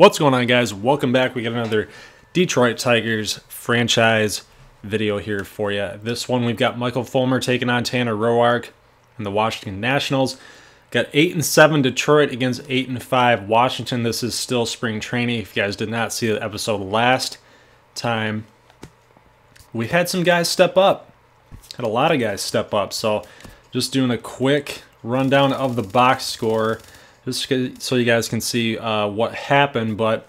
What's going on, guys? Welcome back. We got another Detroit Tigers franchise video here for you. This one we've got Michael Fulmer taking on Tanner Roark and the Washington Nationals. Got 8-7 Detroit against 8-5 Washington. This is still spring training. If you guys did not see the episode last time, we had some guys step up. Had a lot of guys step up. So just doing a quick rundown of the box score, just so you guys can see what happened. But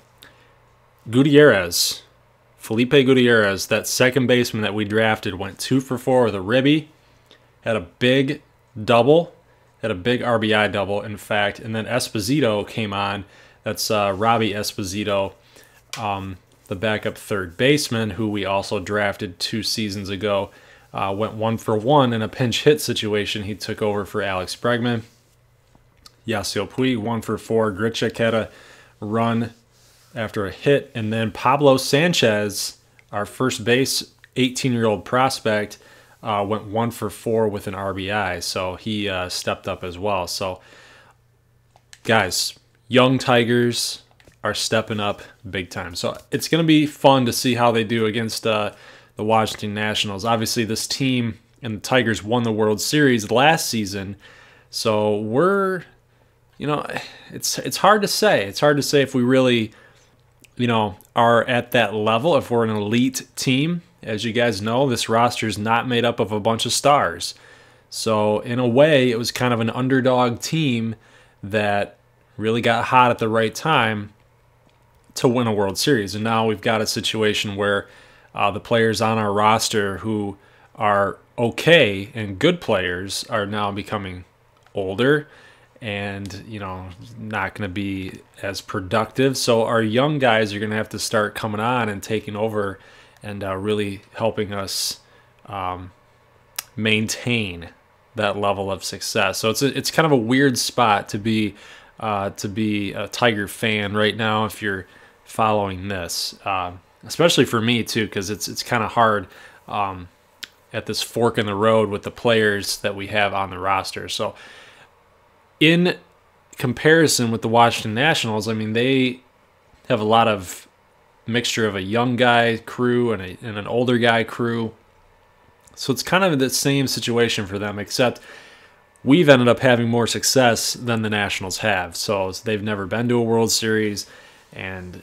Gutierrez, Felipe Gutierrez, that second baseman that we drafted, went 2 for 4 with a ribby. Had a big double, had a big RBI double, in fact. And then Esposito came on. That's Robbie Esposito, the backup third baseman, who we also drafted 2 seasons ago. Went 1 for 1 in a pinch hit situation. He took over for Alex Bregman. Yasiel Puig, 1 for 4. Grichuk had a run after a hit. And then Pablo Sanchez, our first base 18-year-old prospect, went 1 for 4 with an RBI. So he stepped up as well. So, guys, young Tigers are stepping up big time. So it's going to be fun to see how they do against the Washington Nationals. Obviously, this team and the Tigers won the World Series last season. So we're... it's hard to say. It's hard to say if we really, are at that level, if we're an elite team. As you guys know, this roster is not made up of a bunch of stars. So in a way, it was kind of an underdog team that really got hot at the right time to win a World Series. And now we've got a situation where the players on our roster who are okay and good players are now becoming older and, not going to be as productive. So our young guys are going to have to start coming on and taking over and really helping us maintain that level of success. So it's kind of a weird spot to be a Tiger fan right now if you're following this, especially for me too, because it's kind of hard at this fork in the road with the players that we have on the roster. So in comparison with the Washington Nationals, I mean, they have a lot of mixture of a young guy crew and an older guy crew. So it's kind of the same situation for them, except we've ended up having more success than the Nationals have. So they've never been to a World Series, and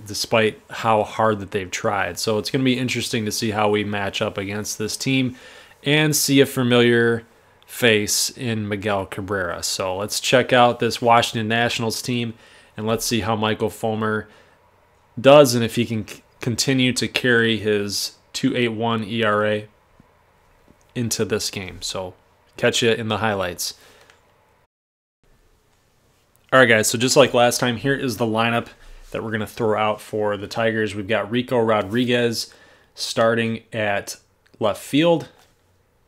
despite how hard that they've tried. So it's going to be interesting to see how we match up against this team and see a familiar face in Miguel Cabrera. So let's check out this Washington Nationals team and let's see how Michael Fulmer does and if he can continue to carry his 2.81 ERA into this game. So catch you in the highlights. All right, guys, so just like last time, here is the lineup that we're going to throw out for the Tigers. We've got Rico Rodriguez starting at left field.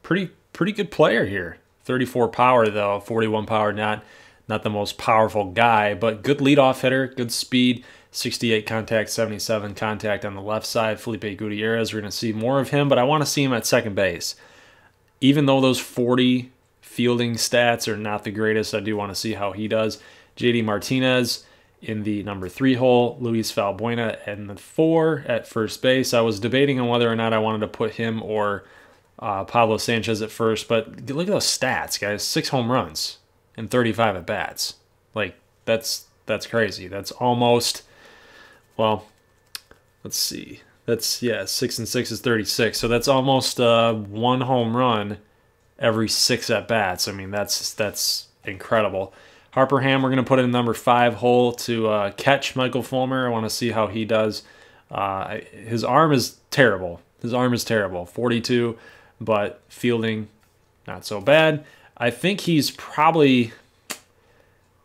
Pretty good player here. 34 power, though. 41 power, not the most powerful guy, but good leadoff hitter, good speed. 68 contact, 77 contact on the left side. Felipe Gutierrez, we're going to see more of him, but I want to see him at second base. Even though those 40 fielding stats are not the greatest, I do want to see how he does. JD Martinez in the number 3 hole. Luis Valbuena in the 4 at first base. I was debating on whether or not I wanted to put him or Pablo Sanchez at first, but look at those stats, guys. 6 home runs and 35 at bats. Like, that's crazy. That's almost, well, let's see. That's 6 and 6 is 36. So that's almost 1 home run every 6 at bats. I mean, that's incredible. Harper Ham, we're going to put in number 5 hole to catch Michael Fulmer. I want to see how he does. His arm is terrible. 42, but fielding, not so bad. I think he's probably,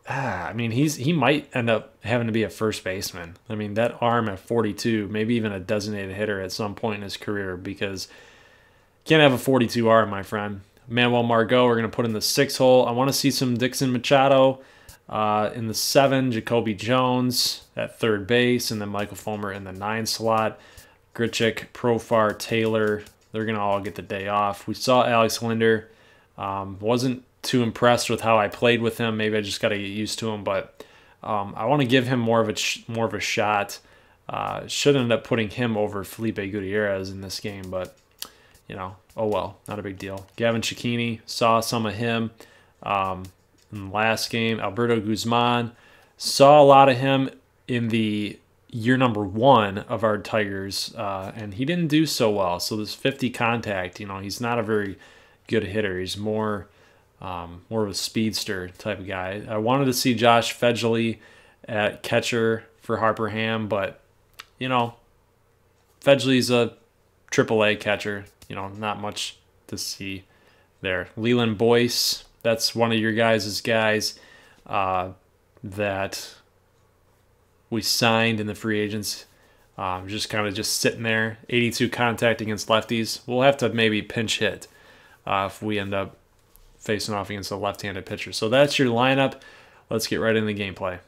he might end up having to be a first baseman. I mean, that arm at 42, maybe even a designated hitter at some point in his career, because you can't have a 42 arm, my friend. Manuel Margot, we're going to put in the 6 hole. I want to see some Dixon Machado in the 7, Jacoby Jones at third base, and then Michael Fulmer in the 9 slot. Grichuk, Profar, Taylor, they're going to all get the day off. We saw Alex Linder. Wasn't too impressed with how I played with him. Maybe I just got to get used to him, but I want to give him more of a shot. Should end up putting him over Felipe Gutierrez in this game, but you know, oh well, not a big deal. Gavin Cicchini, saw some of him in the last game. Alberto Guzman, saw a lot of him in the year number 1 of our Tigers, and he didn't do so well. So this 50 contact, you know, he's not a very good hitter. He's more of a speedster type of guy. I wanted to see Josh Fedgley at catcher for Harper Ham, but you know, Fedgley's a AAA catcher. You know, not much to see there. Leland Boyce, that's one of your guys' that we signed in the free agents. Just kind of sitting there. 82 contact against lefties. We'll have to maybe pinch hit if we end up facing off against a left-handed pitcher. So that's your lineup. Let's get right into the gameplay.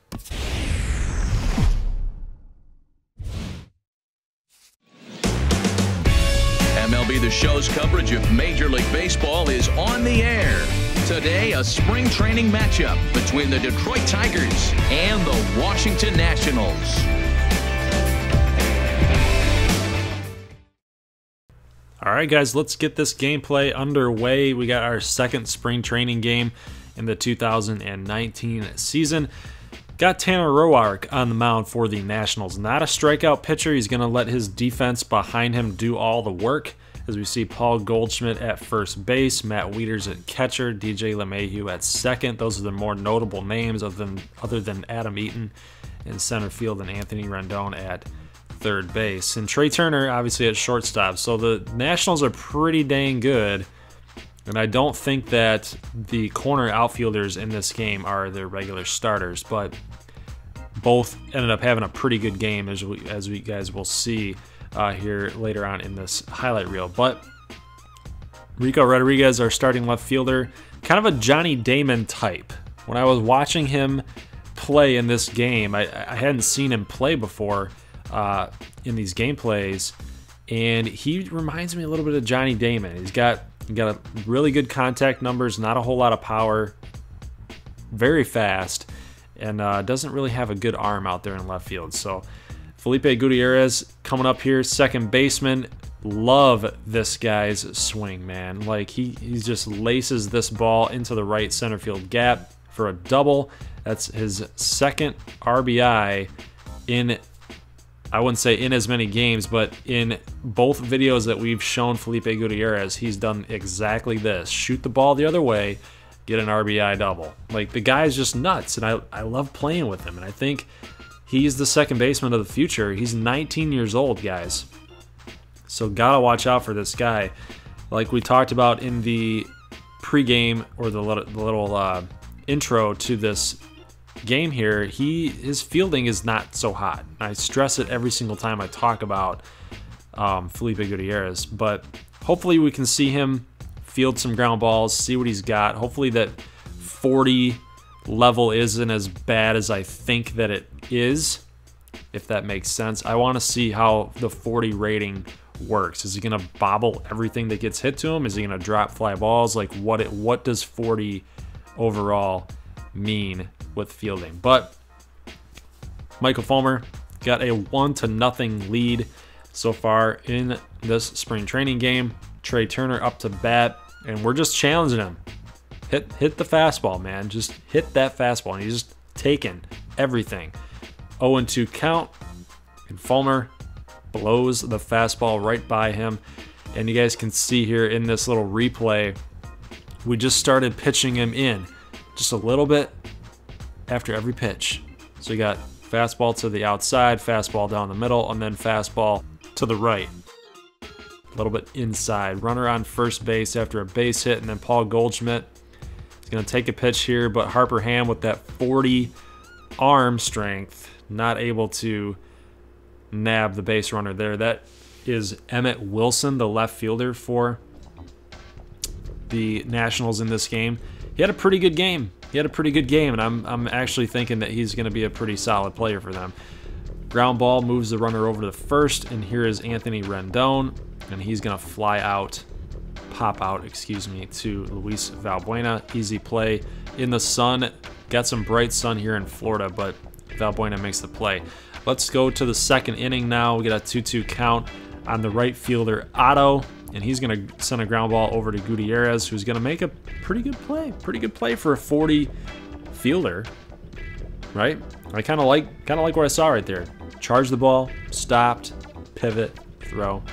MLB The Show's coverage of Major League Baseball is on the air. Today, a spring training matchup between the Detroit Tigers and the Washington Nationals. All right, guys, let's get this gameplay underway. We got our second spring training game in the 2019 season. Got Tanner Roark on the mound for the Nationals. Not a strikeout pitcher. He's going to let his defense behind him do all the work. As we see Paul Goldschmidt at first base, Matt Wieters at catcher, DJ LeMahieu at second. Those are the more notable names other than Adam Eaton in center field and Anthony Rendon at third base. And Trey Turner obviously at shortstop. So the Nationals are pretty dang good. And I don't think that the corner outfielders in this game are their regular starters, but both ended up having a pretty good game, as we guys will see here later on in this highlight reel. But Rico Rodriguez, our starting left fielder, kind of a Johnny Damon type. When I was watching him play in this game, I hadn't seen him play before in these gameplays, and he reminds me a little bit of Johnny Damon. He's got a really good contact numbers, not a whole lot of power, very fast, and doesn't really have a good arm out there in left field. So Felipe Gutierrez coming up here, second baseman. Love this guy's swing, man. Like he just laces this ball into the right center field gap for a double. That's his second RBI in, I wouldn't say in as many games, but in both videos that we've shown Felipe Gutierrez, he's done exactly this. Shoot the ball the other way, get an RBI double. Like, the guy's just nuts, and I love playing with him, and I think he's the second baseman of the future. He's 19 years old, guys. So gotta watch out for this guy. Like we talked about in the pregame, or the little intro to this game here, his fielding is not so hot. I stress it every single time I talk about Felipe Gutierrez, but hopefully we can see him field some ground balls, see what he's got. Hopefully that 40 level isn't as bad as I think that it is, if that makes sense. I want to see how the 40 rating works. Is he going to bobble everything that gets hit to him? Is he going to drop fly balls? Like, what does 40 overall mean with fielding? But Michael Fulmer got a 1-0 lead so far in this spring training game. Trey Turner up to bat, and we're just challenging him. Hit the fastball, man. Just hit that fastball, and he's just taking everything. 0-2 count, and Fulmer blows the fastball right by him. And you guys can see here in this little replay, we just started pitching him in just a little bit after every pitch. So you got fastball to the outside, fastball down the middle, and then fastball to the right. A little bit inside. Runner on first base after a base hit, and then Paul Goldschmidt is going to take a pitch here, but Harper Ham with that 40 arm strength, not able to nab the base runner there. That is Emmett Wilson, the left fielder for the Nationals in this game. He had a pretty good game. And I'm actually thinking that he's going to be a pretty solid player for them. Ground ball moves the runner over to the first, and here is Anthony Rendon, and he's going to pop out, to Luis Valbuena. Easy play in the sun. Got some bright sun here in Florida, but Valbuena makes the play. Let's go to the second inning now. We got a 2-2 count on the right fielder, Otto, and he's going to send a ground ball over to Gutierrez, who's going to make a pretty good play. Pretty good play for a 40 fielder, right? I kind of like what I saw right there. Charged the ball, stopped, pivot, throw.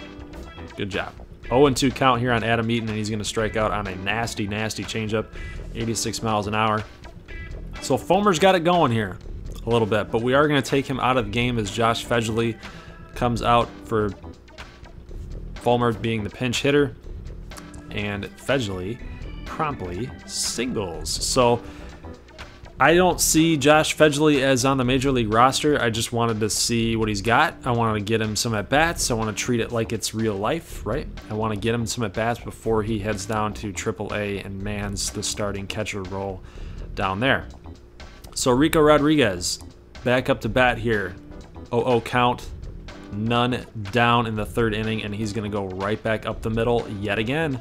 Good job. 0-2 count here on Adam Eaton, and he's going to strike out on a nasty, nasty changeup, 86 miles an hour. So Fulmer's got it going here a little bit, but we are going to take him out of the game as Josh Fedgley comes out for Fulmer being the pinch hitter, and Fedgley promptly singles. So I don't see Josh Fedgley as on the Major League roster. I just wanted to see what he's got. I wanted to get him some at-bats. I want to treat it like it's real life, right? I want to get him some at-bats before he heads down to AAA and mans the starting catcher role down there. So Rico Rodriguez back up to bat here. 0-0 count. None down in the third inning, and he's going to go right back up the middle yet again.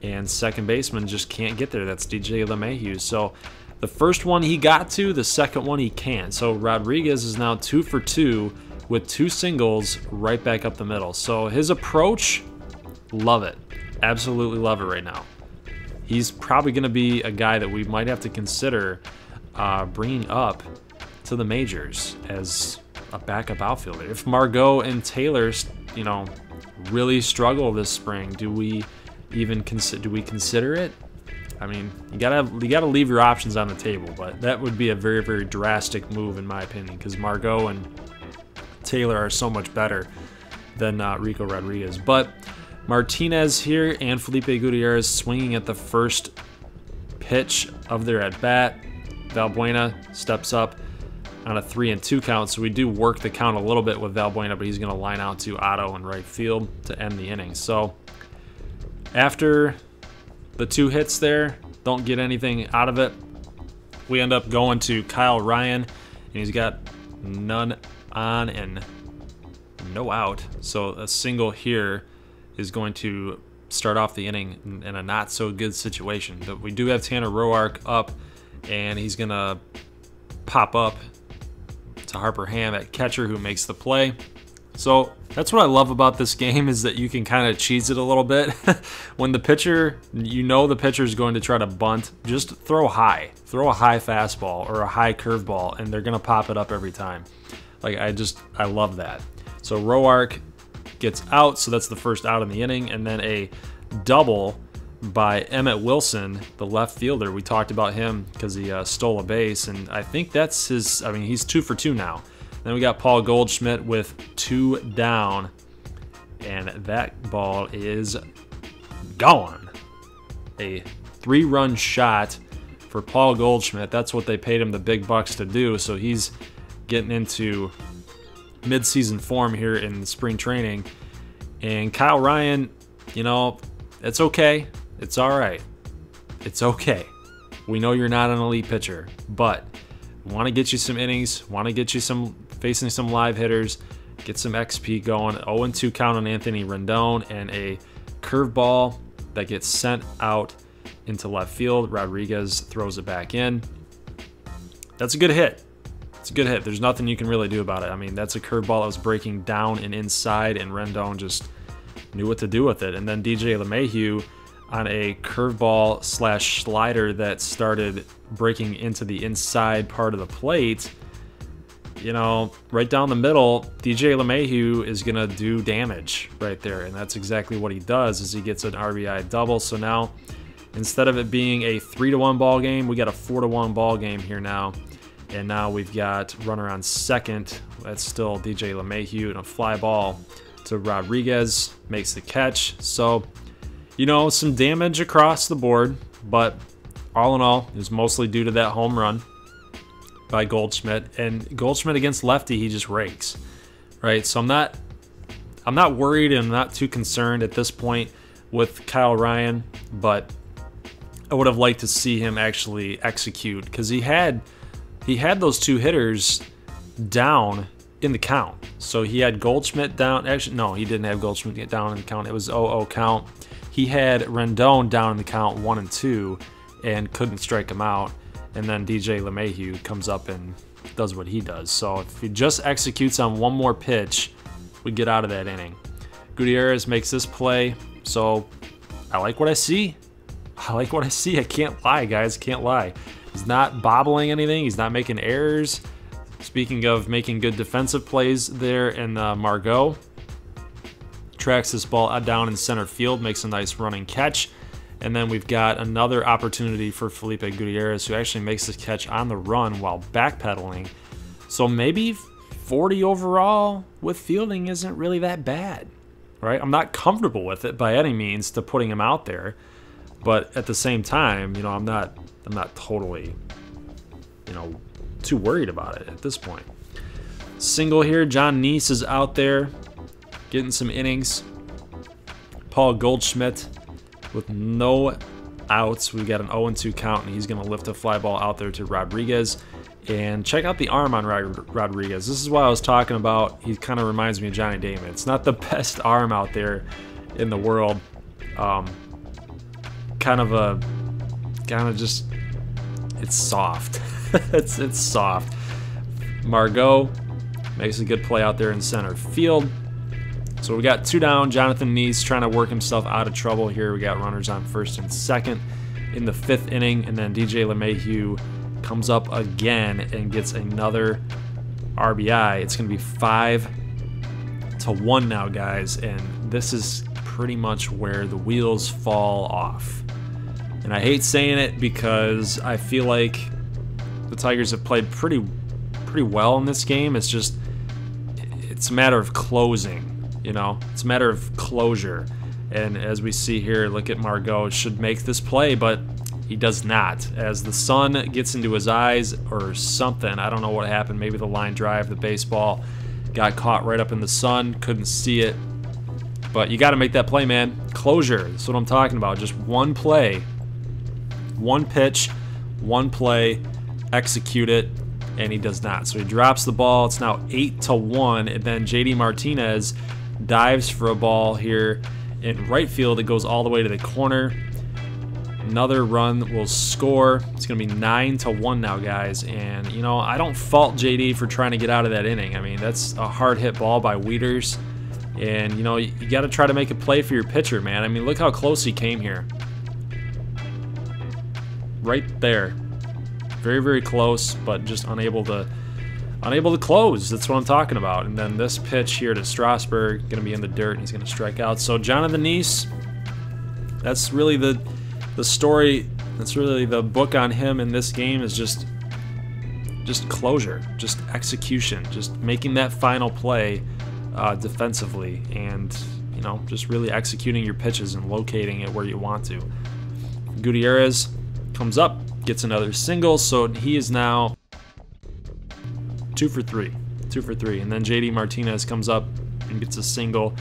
And second baseman just can't get there. That's DJ LeMahieu. So the first one he got to, the second one he can't. So Rodriguez is now 2 for 2 with 2 singles right back up the middle. So his approach, love it. Absolutely love it right now. He's probably going to be a guy that we might have to consider bringing up to the majors as a backup outfielder. If Margot and Taylor, you know, really struggle this spring, do we even consider it? I mean, you gotta leave your options on the table, but that would be a very, very drastic move in my opinion, because Margot and Taylor are so much better than Rico Rodriguez. But Martinez here and Felipe Gutierrez swinging at the first pitch of their at-bat. Valbuena steps up on a 3-2 count, so we do work the count a little bit with Valbuena, but he's going to line out to Otto in right field to end the inning. So after the 2 hits there, don't get anything out of it, we end up going to Kyle Ryan, and he's got none on and no out. So a single here is going to start off the inning in a not so good situation. But we do have Tanner Roark up, and he's going to pop up to Harper Ham at catcher, who makes the play. So that's what I love about this game, is that you can kind of cheese it a little bit. When the pitcher, you know the pitcher is going to try to bunt, just throw high. Throw a high fastball or a high curveball, and they're going to pop it up every time. Like, I love that. So Roark gets out, so that's the first out in the inning, and then a double by Emmett Wilson, the left fielder. We talked about him because he stole a base, and I think that's his, I mean, he's 2 for 2 now. Then we got Paul Goldschmidt with 2 down, and that ball is gone. A 3-run shot for Paul Goldschmidt. That's what they paid him the big bucks to do, so he's getting into mid-season form here in spring training. And Kyle Ryan, you know, it's okay. It's all right. It's okay. We know you're not an elite pitcher, but we want to get you some innings, want to get you some facing some live hitters, get some XP going. 0-2 count on Anthony Rendon, and a curveball that gets sent out into left field. Rodriguez throws it back in. That's a good hit. It's a good hit. There's nothing you can really do about it. I mean, that's a curveball that was breaking down and inside, and Rendon just knew what to do with it. And then DJ LeMahieu on a curveball slash slider that started breaking into the inside part of the plate. You know, right down the middle, DJ LeMahieu is going to do damage right there, and that's exactly what he does, is he gets an RBI double. So now, instead of it being a 3-1 ball game, we got a 4-1 ball game here now. And now we've got runner on second. That's still DJ LeMahieu, and a fly ball to Rodriguez makes the catch. So, you know, some damage across the board, but all in all, it was mostly due to that home run by Goldschmidt. And Goldschmidt against lefty, he just rakes, right? So I'm not worried, and I'm not too concerned at this point with Kyle Ryan, but I would have liked to see him actually execute, because he had those 2 hitters down in the count. So he had Goldschmidt down. Actually, no, he didn't have Goldschmidt down in the count. It was 0-0 count. He had Rendon down in the count 1 and 2 and couldn't strike him out. and then DJ LeMahieu comes up and does what he does. So if he just executes on one more pitch, we get out of that inning. Gutierrez makes this play, so I like what I see. I like what I see. I can't lie, guys. Can't lie. He's not bobbling anything. He's not making errors. Speaking of making good defensive plays there in Margot, tracks this ball down in center field, makes a nice running catch. And then we've got another opportunity for Felipe Gutierrez, who actually makes this catch on the run while backpedaling. So maybe 40 overall with fielding isn't really that bad, right? I'm not comfortable with it by any means to putting him out there, but at the same time, you know, I'm not totally, you know, too worried about it at this point. Single here, John Neese is out there getting some innings. Paul Goldschmidt with no outs. We got an 0-2 count, and he's going to lift a fly ball out there to Rodriguez. And check out the arm on Rodriguez. This is what I was talking about. He kind of reminds me of Johnny Damon. It's not the best arm out there in the world. Kind of just, it's soft. it's soft. Margot makes a good play out there in center field. So we got 2 down. Jonathan Neese trying to work himself out of trouble here. We got runners on first and second in the 5th inning, and then DJ LeMahieu comes up again and gets another RBI. It's going to be 5-1 now, guys, and this is pretty much where the wheels fall off. And I hate saying it because I feel like the Tigers have played pretty well in this game. It's just, it's a matter of closing. You know, it's a matter of closure. And as we see here, look at Margot, should make this play, but he does not. As the sun gets into his eyes or something, I don't know what happened. Maybe the line drive, the baseball got caught right up in the sun, couldn't see it. But you got to make that play, man. Closure, that's what I'm talking about. Just one play, one pitch, one play, execute it, and he does not. So he drops the ball. It's now 8-1, and then JD Martinez dives for a ball here in right field. It goes all the way to the corner. Another run will score. It's going to be 9-1 now, guys. And, you know, I don't fault JD for trying to get out of that inning. I mean, that's a hard hit ball by Wieters. And, you know, you got to try to make a play for your pitcher, man. I mean, look how close he came here. Right there. Very, very close, but just unable to close. That's what I'm talking about. And then this pitch here to Strasburg, going to be in the dirt, and he's going to strike out. So Jonathan Neese, that's really the story. That's really the book on him in this game, is just closure, just execution, just making that final play defensively, and, you know, just really executing your pitches and locating it where you want to. Gutierrez comes up, gets another single, so he is now 2 for 3, and then JD Martinez comes up and gets a single.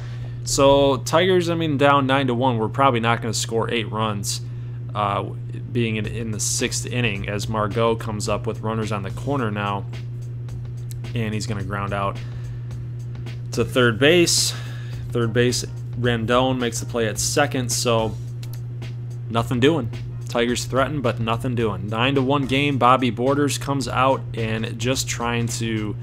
So Tigers, I mean, down 9-1. We're probably not going to score 8 runs, being in the 6th inning, as Margot comes up with runners on the corner now, and he's going to ground out to third base. Rendon makes the play at second, so nothing doing. Tigers threaten, but nothing doing. 9-1 game. Bobby Borders comes out and just trying to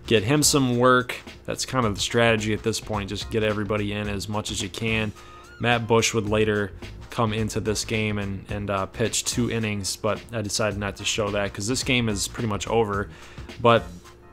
get him some work. That's kind of the strategy at this point. Just get everybody in as much as you can. Matt Bush would later come into this game and pitch 2 innings, but I decided not to show that because this game is pretty much over. But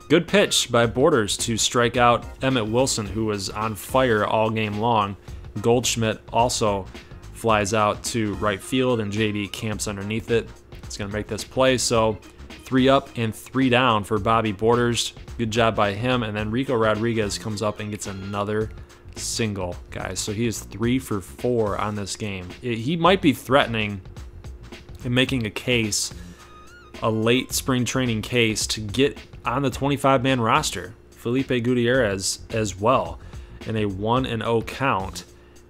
good pitch by Borders to strike out Emmett Wilson, who was on fire all game long. Goldschmidt also flies out to right field, and JD camps underneath it. It's going to make this play. So 3 up and 3 down for Bobby Borders. Good job by him. And then Rico Rodriguez comes up and gets another single, guys. So he is 3 for 4 on this game. He might be threatening and making a case, a late spring training case, to get on the 25-man roster. Felipe Gutierrez as well in a 1-0 count.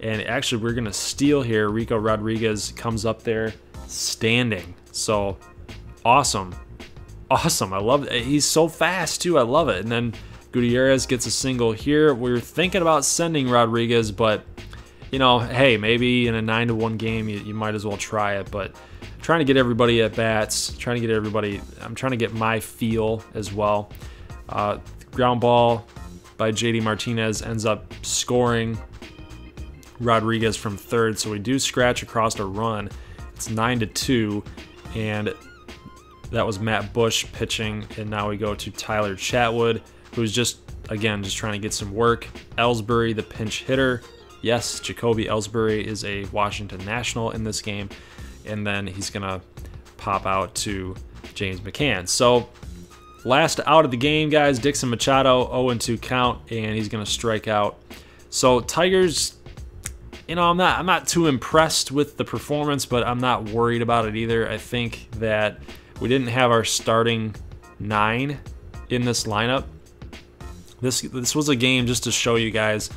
And actually, we're going to steal here. Rico Rodriguez comes up there standing. So, awesome. Awesome. I love it. He's so fast, too. I love it. And then Gutierrez gets a single here. We're thinking about sending Rodriguez, but you know, hey, maybe in a 9-1 game, you might as well try it. But trying to get everybody at bats, I'm trying to get my feel as well. Ground ball by JD Martinez ends up scoring Rodriguez from third. So we do scratch across a run. It's 9-2. And that was Matt Bush pitching. And now we go to Tyler Chatwood, who's just trying to get some work. Ellsbury, the pinch hitter. Yes, Jacoby Ellsbury is a Washington National in this game. And then he's going to pop out to James McCann. So last out of the game, guys, Dixon Machado, 0-2 count, and he's going to strike out. So Tigers, you know, I'm not too impressed with the performance, but I'm not worried about it either. I think that we didn't have our starting 9 in this lineup. This was a game just to show you guys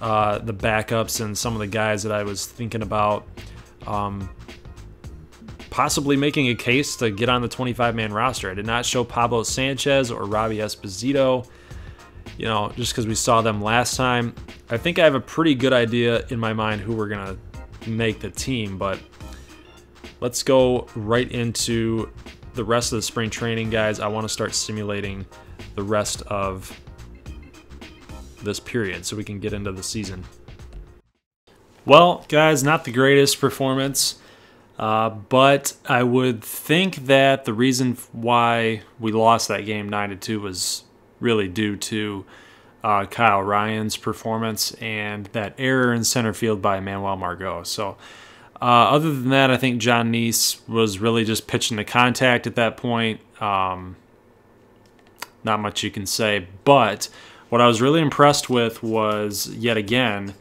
the backups and some of the guys that I was thinking about possibly making a case to get on the 25-man roster. I did not show Pablo Sanchez or Robbie Esposito, you know, just because we saw them last time. I think I have a pretty good idea in my mind who we're going to make the team, but let's go right into the rest of the spring training, guys. I want to start simulating the rest of this period so we can get into the season. Well, guys, not the greatest performance, but I would think that the reason why we lost that game 9-2 was really due to Kyle Ryan's performance and that error in center field by Manuel Margot. So other than that, I think John Neese was really just pitching to contact at that point. Not much you can say, but what I was really impressed with was, yet again,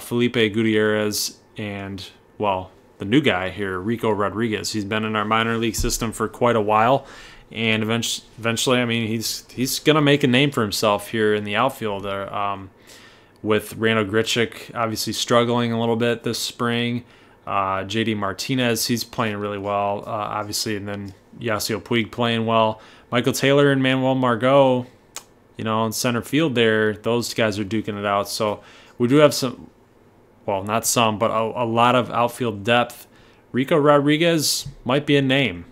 Felipe Gutierrez and, well, the new guy here, Rico Rodriguez. He's been in our minor league system for quite a while, and eventually, I mean, he's going to make a name for himself here in the outfield. With Randall Grichuk obviously struggling a little bit this spring. JD Martinez, he's playing really well, obviously, and then Yasiel Puig playing well. Michael Taylor and Manuel Margot, you know, in center field there, those guys are duking it out. So we do have some, well, not some, but a lot of outfield depth. Rico Rodriguez might be a name.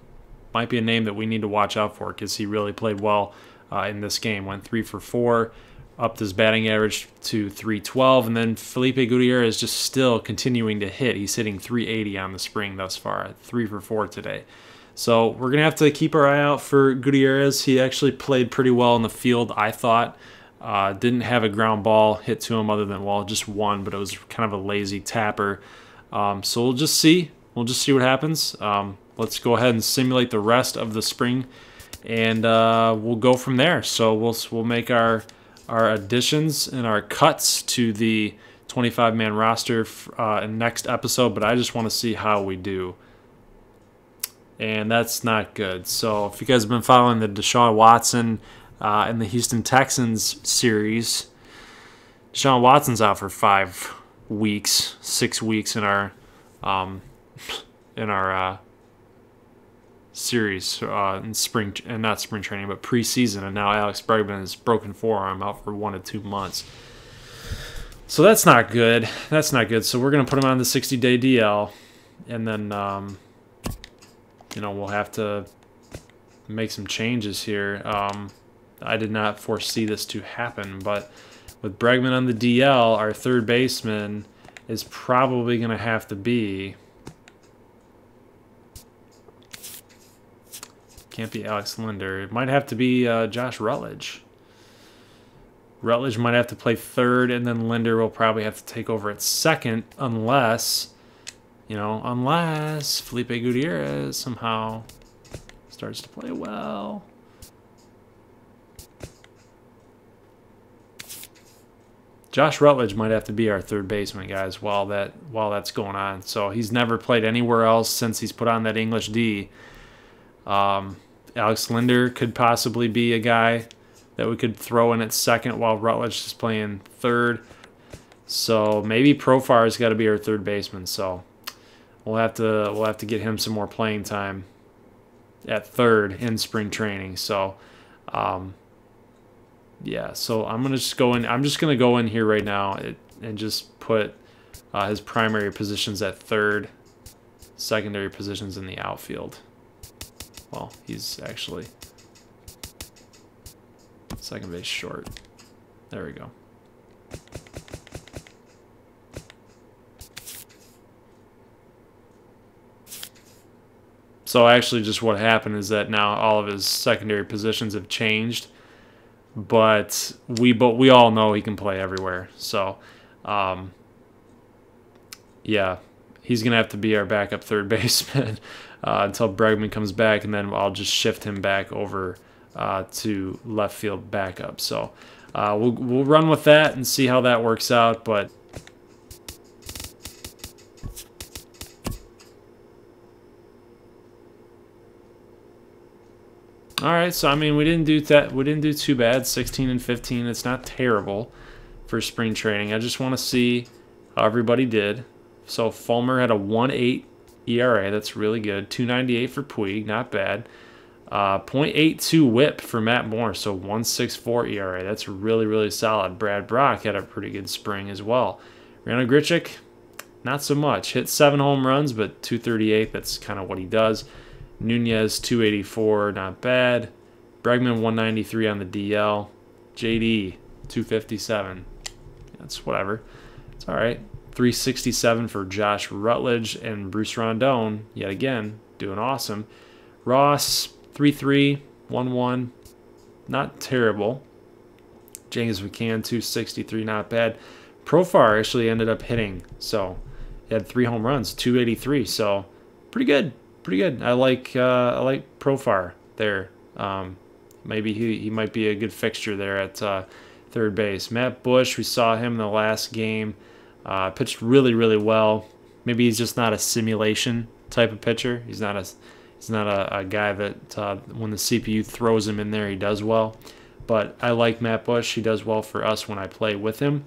Might be a name that we need to watch out for because he really played well in this game. Went 3 for 4, upped his batting average to 312. And then Felipe Gutierrez is just still continuing to hit. He's hitting 380 on the spring thus far, 3 for 4 today. So we're going to have to keep our eye out for Gutierrez. He actually played pretty well in the field, I thought. Didn't have a ground ball hit to him other than, well, just one, but it was kind of a lazy tapper. So we'll just see. We'll just see what happens. Let's go ahead and simulate the rest of the spring, and we'll go from there. So we'll make our additions and our cuts to the 25-man roster in next episode, but I just want to see how we do. And that's not good. So if you guys have been following the Deshaun Watson and the Houston Texans series, Deshaun Watson's out for 6 weeks in our series in spring, and not spring training, but preseason. And now Alex Bregman has broken forearm, out for 1 to 2 months. So that's not good. That's not good. So we're gonna put him on the 60-day DL, and then you know, we'll have to make some changes here. I did not foresee this to happen, but with Bregman on the DL, our third baseman is probably going to have to be... Can't be Alex Linder. It might have to be Josh Rutledge. Rutledge might have to play third, and then Linder will probably have to take over at second, unless Felipe Gutierrez somehow starts to play well. Josh Rutledge might have to be our third baseman, guys, while that's going on. So he's never played anywhere else since he's put on that English D. Alex Linder could possibly be a guy that we could throw in at second while Rutledge is playing third. So maybe Profar's got to be our third baseman. So we'll have to get him some more playing time at third in spring training. So yeah, so I'm gonna just go in. I'm just gonna go in here right now and just put His primary position's at third, secondary position's in the outfield. Well, he's actually second base short. There we go. So actually just what happened is that now all of his secondary positions have changed, but we all know he can play everywhere. So yeah, he's going to have to be our backup third baseman until Bregman comes back, and then I'll just shift him back over to left field backup. So we'll run with that and see how that works out. But all right, so I mean we didn't do too bad. 16 and 15. It's not terrible for spring training. I just want to see how everybody did. So Fulmer had a 1.8 ERA. That's really good. 2.98 for Puig. Not bad. 0.82 whip for Matt Moore, so 1.64 ERA. That's really, really solid. Brad Brock had a pretty good spring as well. Rano Grichuk, not so much. Hit 7 home runs, but 238, that's kind of what he does. Nunez, 284, not bad. Bregman, 193 on the DL. JD, 257. That's whatever. It's all right. 367 for Josh Rutledge, and Bruce Rondon, yet again, doing awesome. Ross, 3.3, 1.1, not terrible. James McCann, 263, not bad. Profar actually ended up hitting, so he had 3 home runs, 283, so pretty good, pretty good. I like Profar there. Maybe he might be a good fixture there at third base. Matt Bush, we saw him in the last game. Pitched really, really well. Maybe he's just not a simulation type of pitcher. He's not a guy that when the CPU throws him in there, he does well. But I like Matt Bush. He does well for us when I play with him.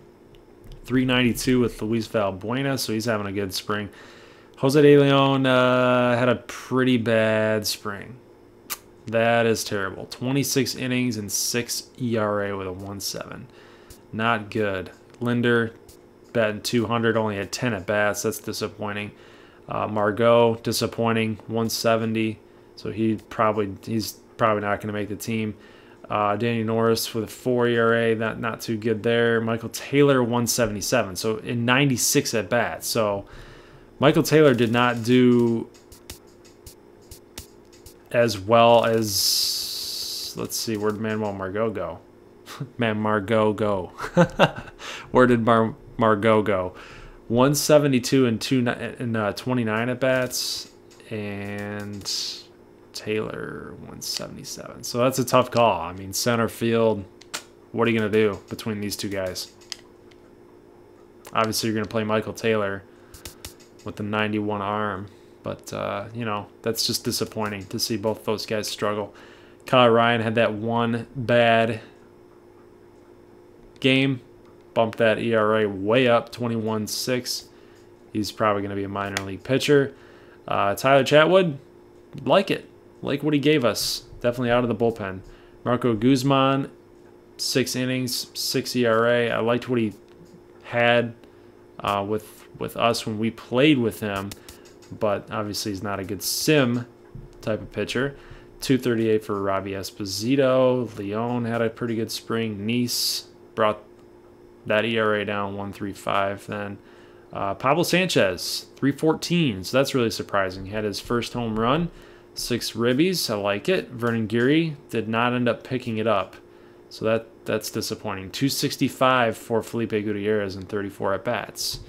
392 with Luis Valbuena, so he's having a good spring. Jose De Leon had a pretty bad spring. That is terrible. 26 innings and 6 ERA with a 1.7. Not good. Linder, batting 200, only had 10 at bats. That's disappointing. Margot, disappointing, 170. So he's probably not going to make the team. Danny Norris with a 4 ERA, not too good there. Michael Taylor, 177. So in 96 at bats. So Michael Taylor did not do as well as, let's see, where did Manuel Margot go? Man, Margot go. Where did Margot go? 172 and 29 at bats, and Taylor 177. So that's a tough call. I mean, center field, what are you going to do between these two guys? Obviously, you're going to play Michael Taylor with the 91 arm, but you know, that's just disappointing to see both those guys struggle. Kyle Ryan had that one bad game, bumped that ERA way up, 21.6. He's probably going to be a minor league pitcher. Tyler Chatwood, like what he gave us. Definitely out of the bullpen. Marco Guzman, 6 innings, 6 ERA. I liked what he had with us when we played with him, but obviously he's not a good sim type of pitcher. 238 for Robbie Esposito. Leon had a pretty good spring. Nice brought that ERA down, 1.35. Then Pablo Sanchez, 3.14. So that's really surprising. He had his first home run, 6 ribbies. I like it. Vernon Geary did not end up picking it up, so that's disappointing. 265 for Felipe Gutierrez and 34 at bats.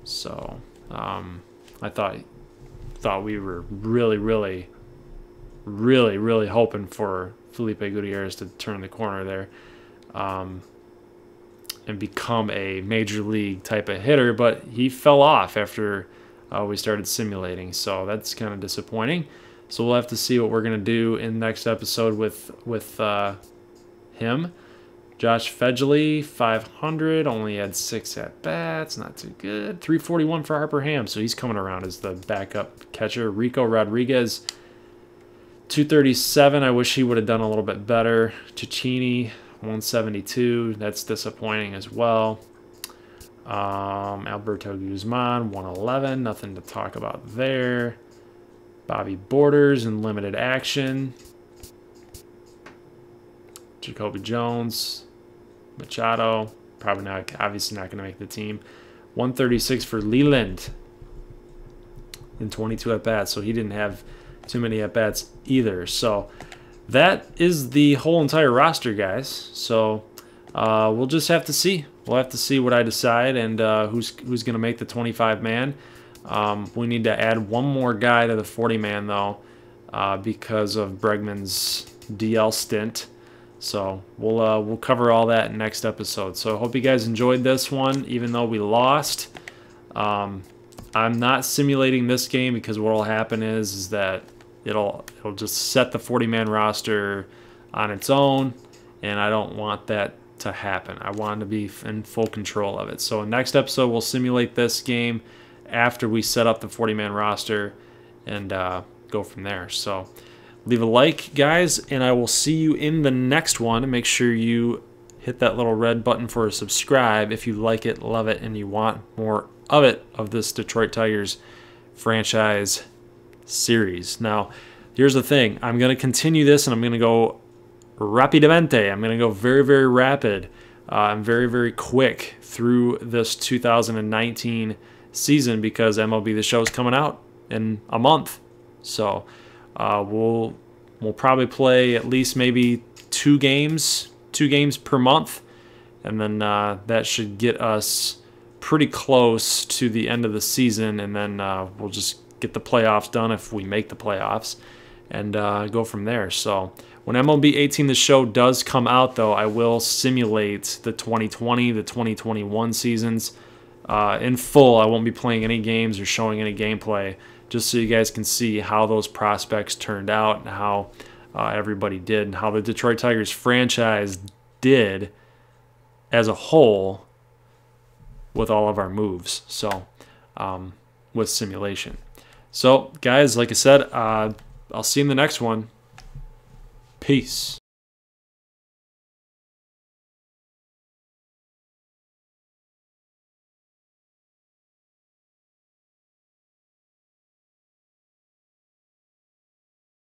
So I thought we were really hoping for Felipe Gutierrez to turn the corner there and become a major league type of hitter, but he fell off after we started simulating, so that's kind of disappointing. So we'll have to see what we're going to do in the next episode with him. Josh Fedgley, 500, only had 6 at-bats, not too good. 341 for Harper Ham, so he's coming around as the backup catcher. Rico Rodriguez, 237. I wish he would have done a little bit better. Cicchini, 172. That's disappointing as well. Alberto Guzman, 111. Nothing to talk about there. Bobby Borders in limited action. Jacoby Jones. Machado. Probably not, obviously not going to make the team. 136 for Leland in 22 at-bats, so he didn't have too many at-bats either. So that is the whole entire roster, guys. So we'll just have to see. We'll have to see what I decide and who's going to make the 25-man. We need to add one more guy to the 40-man, though, because of Bregman's DL stint. So we'll cover all that in next episode. So I hope you guys enjoyed this one, even though we lost. I'm not simulating this game because what will happen is that it'll just set the 40-man roster on its own, and I don't want that to happen. I want to be in full control of it. So next episode we'll simulate this game after we set up the 40-man roster and go from there. So leave a like, guys, and I will see you in the next one. Make sure you hit that little red button for a subscribe if you like it, love it, and you want more of it, of this Detroit Tigers franchise series. Now, here's the thing. I'm going to continue this, and I'm going to go rapidamente. I'm going to go very, very rapid and very, very quick through this 2019 season because MLB The Show is coming out in a month. So we'll probably play at least maybe two games per month, and then that should get us pretty close to the end of the season, and then we'll just get the playoffs done if we make the playoffs and go from there. So when MLB 18 The Show does come out, though, I will simulate the 2020, the 2021 seasons in full. I won't be playing any games or showing any gameplay, just so you guys can see how those prospects turned out and how everybody did and how the Detroit Tigers franchise did as a whole with all of our moves. So with simulation. So guys, like I said, I'll see you in the next one. Peace.